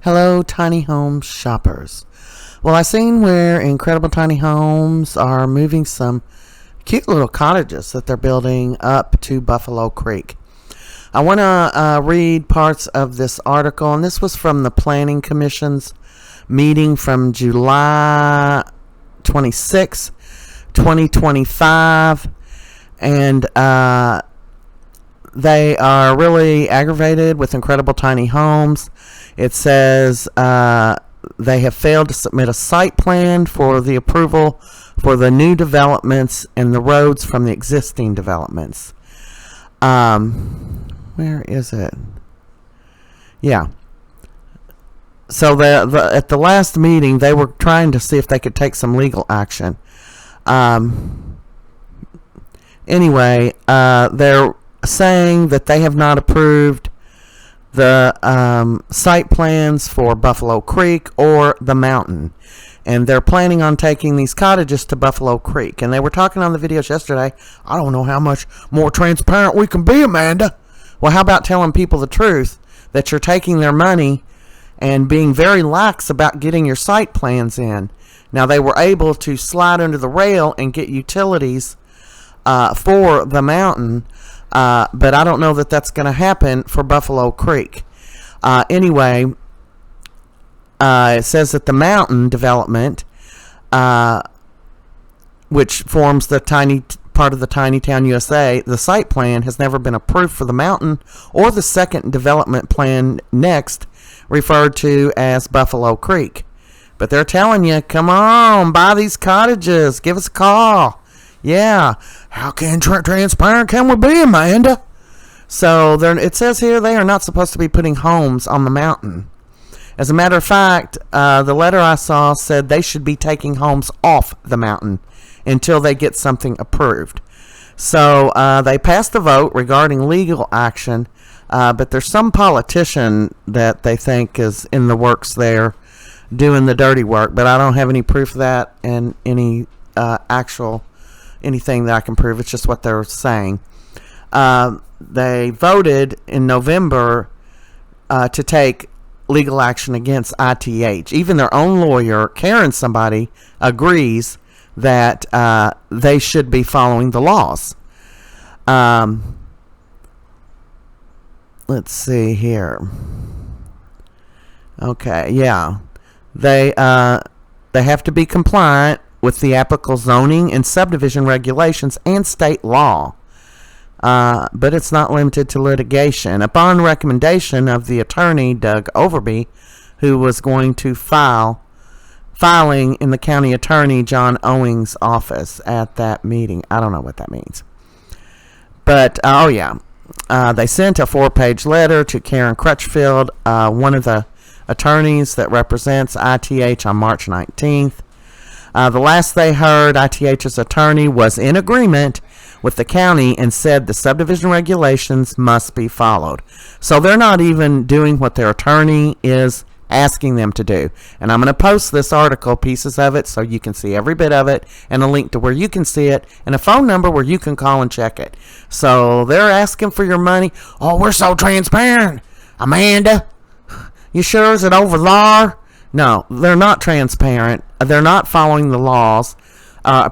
Hello, tiny home shoppers. Well, I seen where Incredible Tiny Homes are moving some cute little cottages that they're building up to Buffalo Creek. I want to read parts of this article, and this was from the Planning Commission's meeting from July 26, 2025, and they are really aggravated with Incredible Tiny Homes. It says they have failed to submit a site plan for the approval for the new developments and the roads from the existing developments. Where is it? Yeah. So at the last meeting, they were trying to see if they could take some legal action. Anyway, they're saying that they have not approved the site plans for Buffalo Creek or the mountain, and they're planning on taking these cottages to Buffalo Creek. And they were talking on the videos yesterday. I don't know how much more transparent we can be, Amanda. Well, how about telling people the truth, that you're taking their money and being very lax about getting your site plans in. Now, they were able to slide under the rail and get utilities for the mountain, but I don't know that that's going to happen for Buffalo Creek. Anyway, it says that the mountain development, which forms the part of the Tiny Town USA, the site plan has never been approved for the mountain or the second development plan next, referred to as Buffalo Creek. But they're telling you, come on, buy these cottages, give us a call. Yeah, how transparent can we be, Amanda? So it says here they are not supposed to be putting homes on the mountain. As a matter of fact, the letter I saw said they should be taking homes off the mountain until they get something approved. So they passed a vote regarding legal action, but there's some politician that they think is in the works there doing the dirty work, but I don't have any proof of that and any actual anything that I can prove. It's just what they're saying. They voted in November to take legal action against ITH. Even their own lawyer, Karen somebody, agrees that they should be following the laws. Let's see here. Okay, yeah. They have to be compliant with the applicable zoning and subdivision regulations and state law. But it's not limited to litigation. Upon recommendation of the attorney, Doug Overby, who was going to filing in the county attorney, John Owings' office at that meeting. I don't know what that means. But, they sent a 4-page letter to Karen Crutchfield, one of the attorneys that represents ITH, on March 19th. The last they heard, ITH's attorney was in agreement with the county and said the subdivision regulations must be followed. So they're not even doing what their attorney is asking them to do. And I'm going to post this article, pieces of it, so you can see every bit of it, and a link to where you can see it, and a phone number where you can call and check it. So they're asking for your money. Oh, we're so transparent. Amanda, you sure is it over there? No, they're not transparent. They're not following the laws.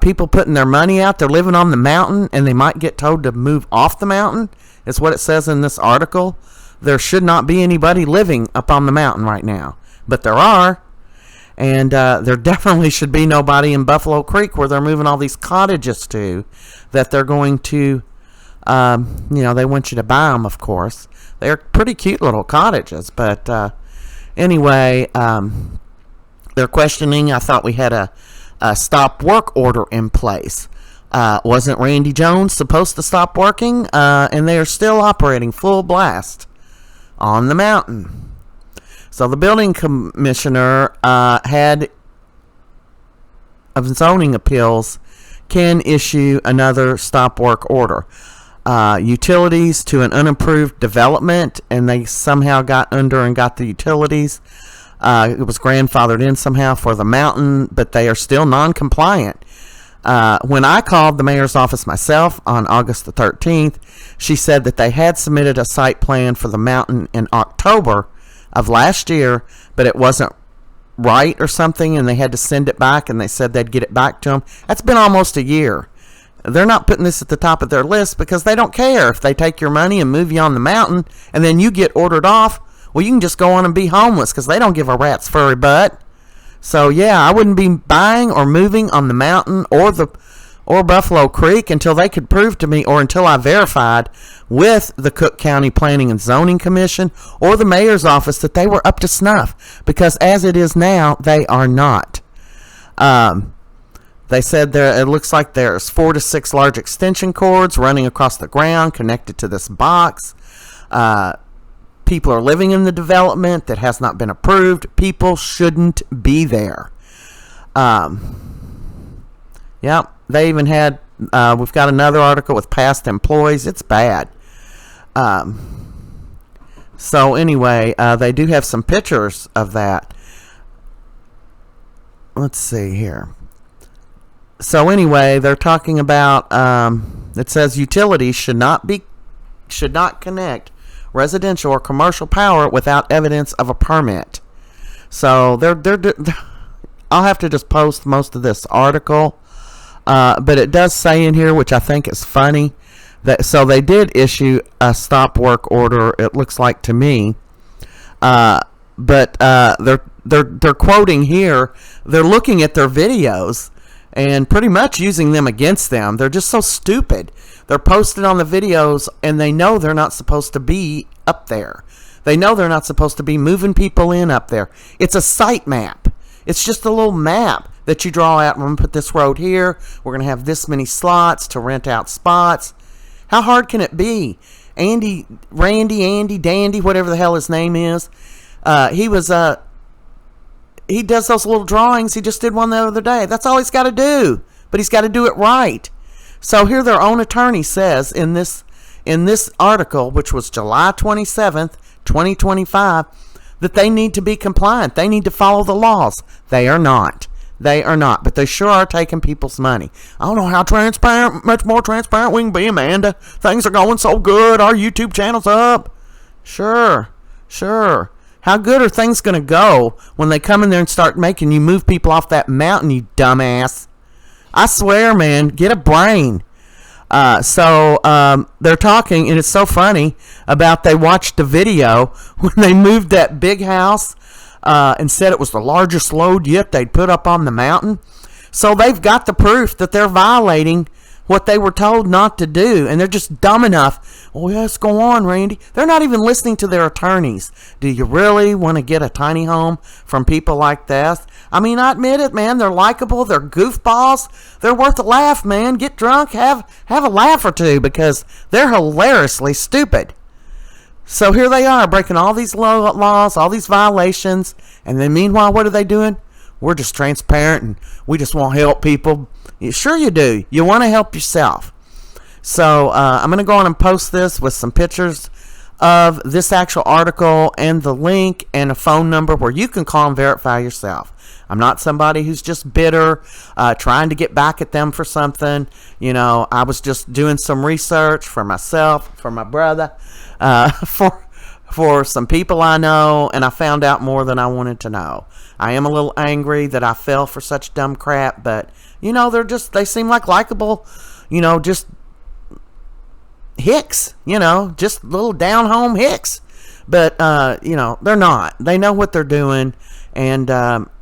People putting their money out. They're living on the mountain, and they might get told to move off the mountain. Is what it says in this article. There should not be anybody living up on the mountain right now, but there are, and there definitely should be nobody in Buffalo Creek where they're moving all these cottages to, that they're going to, they want you to buy them, of course. They're pretty cute little cottages, but anyway, they're questioning. I thought we had a stop work order in place. Wasn't Randy Jones supposed to stop working? And they are still operating full blast on the mountain. So the building commissioner had of zoning appeals can issue another stop work order. Utilities to an unapproved development, and they somehow got under and got the utilities. It was grandfathered in somehow for the mountain, but they are still non-compliant. When I called the mayor's office myself on August the 13th, she said that they had submitted a site plan for the mountain in October of last year, but it wasn't right or something, and they had to send it back, and they said they'd get it back to them. That's been almost a year. They're not putting this at the top of their list because they don't care if they take your money and move you on the mountain, and then you get ordered off. Well, you can just go on and be homeless because they don't give a rat's furry butt. So yeah, I wouldn't be buying or moving on the mountain or Buffalo Creek until they could prove to me, or until I verified with the Cook County Planning and Zoning Commission or the mayor's office that they were up to snuff, because as it is now, they are not. They said it looks like there's 4 to 6 large extension cords running across the ground connected to this box. People are living in the development that has not been approved. People shouldn't be there. Yep. They even had, we've got another article with past employees. It's bad. So anyway, they do have some pictures of that. Let's see here. So anyway, they're talking about, it says utilities should not connect residential or commercial power without evidence of a permit. So I'll have to just post most of this article. But it does say in here, which I think is funny, that so they did issue a stop work order, it looks like to me. But they're quoting here, they're looking at their videos and pretty much using them against them. They're just so stupid. They're posted on the videos, and they know they're not supposed to be up there. They know they're not supposed to be moving people in up there. It's a site map. It's just a little map that you draw out. We're going to put this road here. We're going to have this many slots to rent out spots. How hard can it be? Randy, Dandy, whatever the hell his name is, he does those little drawings. He just did one the other day. That's all he's got to do, but he's got to do it right. So here their own attorney says in this article, which was July 27th, 2025, that they need to be compliant. They need to follow the laws. They are not. They are not, but they sure are taking people's money. I don't know how much more transparent we can be, Amanda. Things are going so good. Our YouTube channel's up. Sure. How good are things going to go when they come in there and start making you move people off that mountain, you dumbass? I swear, man, get a brain. So they're talking, and it's so funny, about they watched the video when they moved that big house and said it was the largest load yet they'd put up on the mountain. So they've got the proof that they're violating what they were told not to do, and they're just dumb enough. Oh, yes, go on, Randy. They're not even listening to their attorneys. Do you really want to get a tiny home from people like this? I mean, I admit it, man. They're likable. They're goofballs. They're worth a laugh, man. Get drunk, have a laugh or two, because they're hilariously stupid. So here they are, breaking all these laws, all these violations, and then meanwhile, what are they doing? We're just transparent, and we just want to help people. Sure you do. You want to help yourself. So I'm going to go on and post this with some pictures of this actual article and the link and a phone number where you can call and verify yourself. I'm not somebody who's just bitter, trying to get back at them for something. You know, I was just doing some research for myself, for my brother, for some people I know, and I found out more than I wanted to know. I am a little angry that I fell for such dumb crap, but, you know, they seem like likable, you know, just hicks, you know, just little down-home hicks. But, you know, they're not. They know what they're doing, and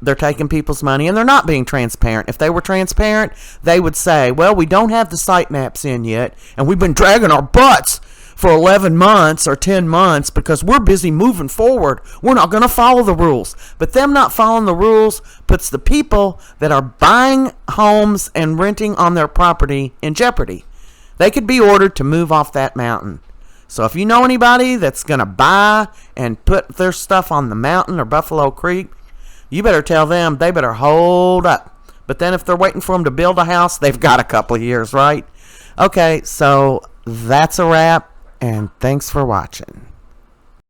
they're taking people's money, and they're not being transparent. If they were transparent, they would say, well, we don't have the site maps in yet, and we've been dragging our butts for 11 months or 10 months because we're busy moving forward. We're not going to follow the rules. But them not following the rules puts the people that are buying homes and renting on their property in jeopardy. They could be ordered to move off that mountain. So if you know anybody that's going to buy and put their stuff on the mountain or Buffalo Creek, you better tell them they better hold up. But then if they're waiting for them to build a house, they've got a couple of years, right? Okay, so that's a wrap. And thanks for watching.